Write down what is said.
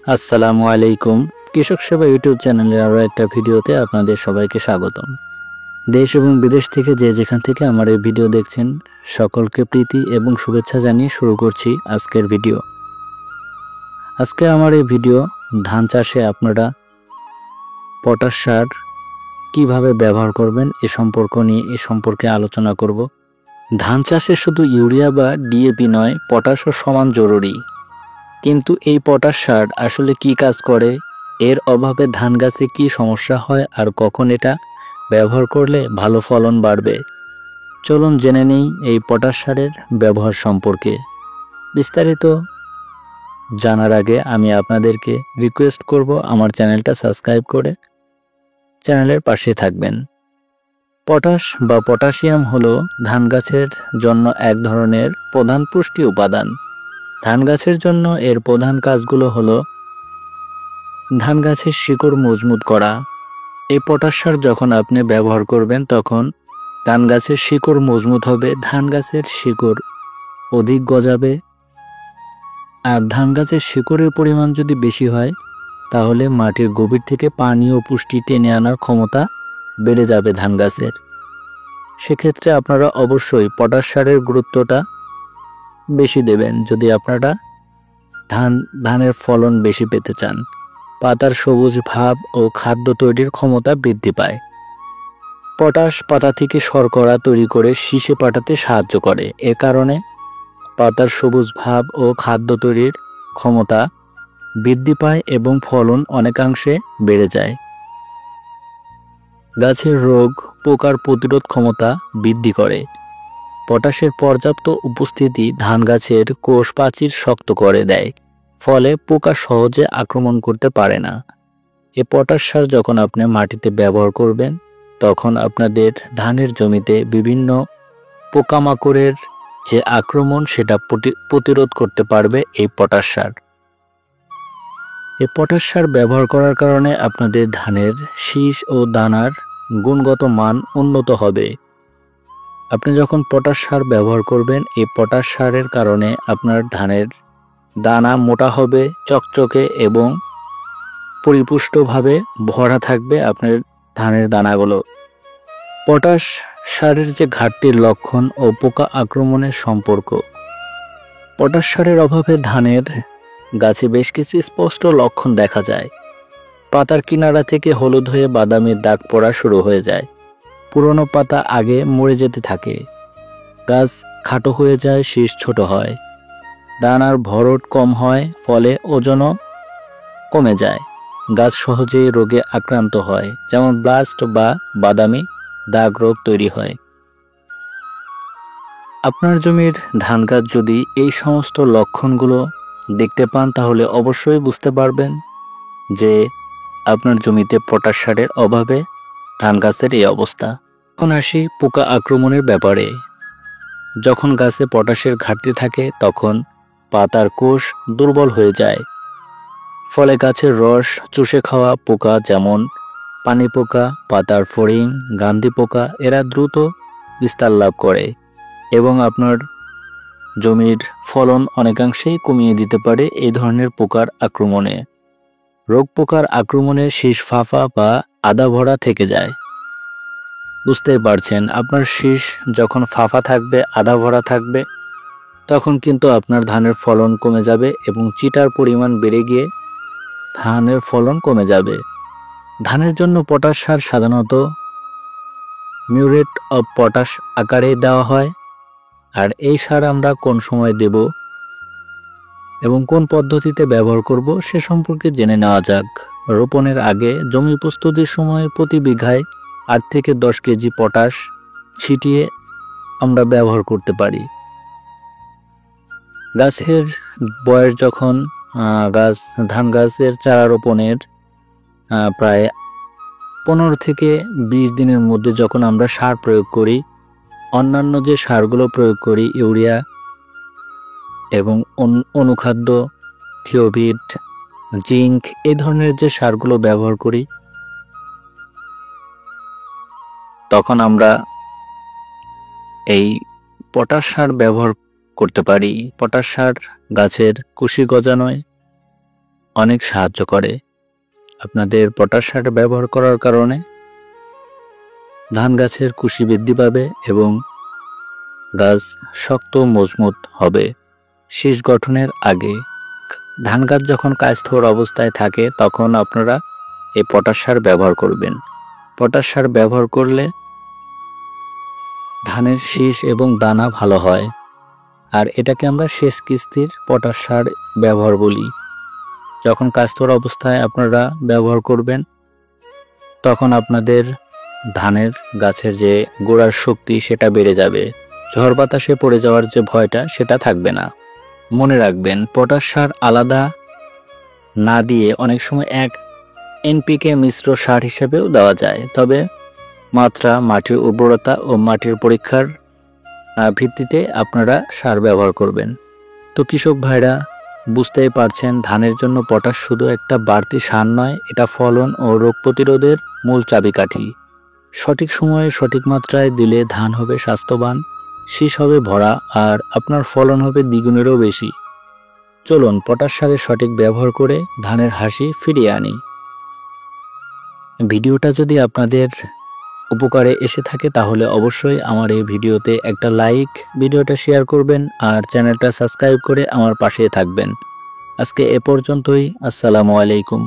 আসসালামু আলাইকুম। কৃষক সেবা ইউটিউব চ্যানেলের আরও একটা ভিডিওতে আপনাদের সবাইকে স্বাগতম। দেশ এবং বিদেশ থেকে যে যেখান থেকে আমার এই ভিডিও দেখছেন সকলকে প্রীতি এবং শুভেচ্ছা জানিয়ে শুরু করছি আজকের ভিডিও। আজকে আমার এই ভিডিও ধান চাষে আপনারা পটাশ সার কীভাবে ব্যবহার করবেন এ সম্পর্কে আলোচনা করব। ধান চাষে শুধু ইউরিয়া বা ডিএপি নয়, পটাশও সমান জরুরি। কিন্তু এই পটাশ সার আসলে কি কাজ করে, এর অভাবে ধান গাছে কি সমস্যা হয় আর কখন এটা ব্যবহার করলে ভালো ফলন বাড়বে, চলুন জেনে নেই এই পটাশ সারের ব্যবহার সম্পর্কে। বিস্তারিত জানার আগে আমি আপনাদেরকে রিকোয়েস্ট করব আমার চ্যানেলটা সাবস্ক্রাইব করে চ্যানেলের পাশে থাকবেন। পটাশ বা পটাশিয়াম হলো ধান গাছের জন্য এক ধরনের প্রধান পুষ্টি উপাদান। ধান গাছের জন্য এর প্রধান কাজগুলো হলো ধান গাছের শিকড় মজবুত করা। এই পটাশ সার যখন আপনি ব্যবহার করবেন তখন ধান গাছের শিকড় মজবুত হবে, ধান গাছের শিকড় অধিক গজাবে। আর ধান গাছের শিকড়ের পরিমাণ যদি বেশি হয় তাহলে মাটির গভীর থেকে পানি ও পুষ্টি টেনে আনার ক্ষমতা বেড়ে যাবে ধান গাছের। সেক্ষেত্রে আপনারা অবশ্যই পটাশ সারের গুরুত্বটা বেশি দেবেন যদি আপনারা ধানের ফলন বেশি পেতে চান। পাতার সবুজ ভাব ও খাদ্য তৈরির ক্ষমতা বৃদ্ধি পায়। পটাশ পাতা থেকে শর্করা তৈরি করে শীষে পাঠাতে সাহায্য করে। এ কারণে পাতার সবুজ ভাব ও খাদ্য তৈরির ক্ষমতা বৃদ্ধি পায় এবং ফলন অনেকাংশে বেড়ে যায়। গাছের রোগ পোকার প্রতিরোধ ক্ষমতা বৃদ্ধি করে। পটাশের পর্যাপ্ত উপস্থিতি ধান গাছের কোষ প্রাচীর শক্ত করে দেয়, ফলে পোকা সহজে আক্রমণ করতে পারে না। এ পটাশ সার যখন আপনি মাটিতে ব্যবহার করবেন তখন আপনাদের ধানের জমিতে বিভিন্ন পোকামাকড়ের যে আক্রমণ সেটা প্রতিরোধ করতে পারবে এই পটাশ সার। এই পটাশ সার ব্যবহার করার কারণে আপনাদের ধানের শীষ ও দানার গুণগত মান উন্নত হবে। আপনি যখন পটাশ সার ব্যবহার করবেন এই পটাশ সারের কারণে আপনার ধানের দানা মোটা হবে, চকচকে এবং পরিপুষ্টভাবে ভরা থাকবে আপনার ধানের দানাগুলো। পটাশ সারের যে ঘাটতির লক্ষণ ও পোকা আক্রমণের সম্পর্ক। পটাশ সারের অভাবে ধানের গাছে বেশ কিছু স্পষ্ট লক্ষণ দেখা যায়। পাতার কিনারা থেকে হলুদ হয়ে বাদামি দাগ পড়া শুরু হয়ে যায়। পুরনো পাতা আগে মরে যেতে থাকে। গাছ খাটো হয়ে যায়, শীষ ছোট হয়। দানার ভরট কম হয়, ফলে ওজনও কমে যায়। গাছ সহজেই রোগে আক্রান্ত হয়, যেমন ব্লাস্ট বা বাদামি দাগ রোগ তৈরি হয়। আপনার জমির ধান গাছ যদি এই সমস্ত লক্ষণগুলো দেখতে পান তাহলে অবশ্যই বুঝতে পারবেন যে আপনার জমিতে পটাশ সারের অভাবে ধান গাছের এই অবস্থা। এখন আসি পোকা আক্রমণের ব্যাপারে। যখন গাছে পটাশের ঘাটতি থাকে তখন পাতার কোষ দুর্বল হয়ে যায়, ফলে গাছের রস চুষে খাওয়া পোকা যেমন পানি পোকা, পাতার ফড়িং, গান্ধি পোকা এরা দ্রুত বিস্তার লাভ করে এবং আপনার জমির ফলন অনেকাংশেই কমিয়ে দিতে পারে এই ধরনের পোকার আক্রমণে। রোগ পোকার আক্রমণে শীষ ফাঁপা বা আধা ভরা থেকে যায়। বুঝতেই পারছেন, আপনার শীষ যখন ফাঁপা থাকবে, আধা ভরা থাকবে, তখন কিন্তু আপনার ধানের ফলন কমে যাবে এবং চিটার পরিমাণ বেড়ে গিয়ে ধানের ফলন কমে যাবে। ধানের জন্য পটাশ সার সাধারণত মিউরেট অফ পটাশ আকারে দেওয়া হয়। আর এই সার আমরা কোন সময় দেব এবং কোন পদ্ধতিতে ব্যবহার করব সে সম্পর্কে জেনে নেওয়া যাক। রোপণের আগে জমি প্রস্তুতির সময় প্রতি বিঘায় 8 থেকে 10 কেজি পটাশ ছিটিয়ে আমরা ব্যবহার করতে পারি। গাছের বয়স যখন ধান গাছের চারা রোপণের প্রায় 15 থেকে 20 দিনের মধ্যে যখন আমরা সার প্রয়োগ করি, অন্যান্য যে সারগুলো প্রয়োগ করি ইউরিয়া এবং অনুখাদ্য, থিওভিট, জিঙ্ক এই ধরনের যে সারগুলো ব্যবহার করি, তখন আমরা এই পটাশ সার ব্যবহার করতে পারি। পটাশ সার গাছের কুশি গজানোয় অনেক সাহায্য করে। আপনাদের পটাশ সার ব্যবহার করার কারণে ধান গাছের কুশি বৃদ্ধি পাবে এবং গাছ শক্ত মজবুত হবে। শীষ গঠনের আগে ধান গাছ যখন কায়স্থর অবস্থায় থাকে তখন আপনারা এই পটাশ সার ব্যবহার করবেন। পটাশ সার ব্যবহার করলে ধানের শীষ এবং দানা ভালো হয়, আর এটাকে আমরা শেষ কিস্তির পটাশ সার ব্যবহার বলি। যখন কায়স্থর অবস্থায় আপনারা ব্যবহার করবেন তখন আপনাদের ধানের গাছের যে গোড়ার শক্তি সেটা বেড়ে যাবে, ঝড় বাতাসে পড়ে যাওয়ার যে ভয়টা সেটা থাকবে না। মনে রাখবেন, পটাশ সার আলাদা না দিয়ে অনেক সময় এক এনপিকে মিশ্র সার হিসেবেও দেওয়া যায়, তবে মাত্রা, মাটির উর্বরতা ও মাটির পরীক্ষার ভিত্তিতে আপনারা সার ব্যবহার করবেন। তো কৃষক ভাইরা বুঝতেই পারছেন, ধানের জন্য পটাশ শুধু একটা বাড়তি সার নয়, এটা ফলন ও রোগ প্রতিরোধের মূল চাবিকাঠি। সঠিক সময়ে সঠিক মাত্রায় দিলে ধান হবে স্বাস্থ্যবান, শীষ হবে ভরা, আর আপনার ফলন হবে দ্বিগুণেরও বেশি। চলুন পটাশ সারের সঠিক ব্যবহার করে ধানের হাসি ফিরিয়ে আনি। ভিডিওটা যদি আপনাদের উপকারে এসে থাকে তাহলে অবশ্যই আমার এই ভিডিওতে একটা লাইক, ভিডিওটা শেয়ার করবেন আর চ্যানেলটা সাবস্ক্রাইব করে আমার পাশে থাকবেন। আজকে এ পর্যন্তই। আসসালামু আলাইকুম।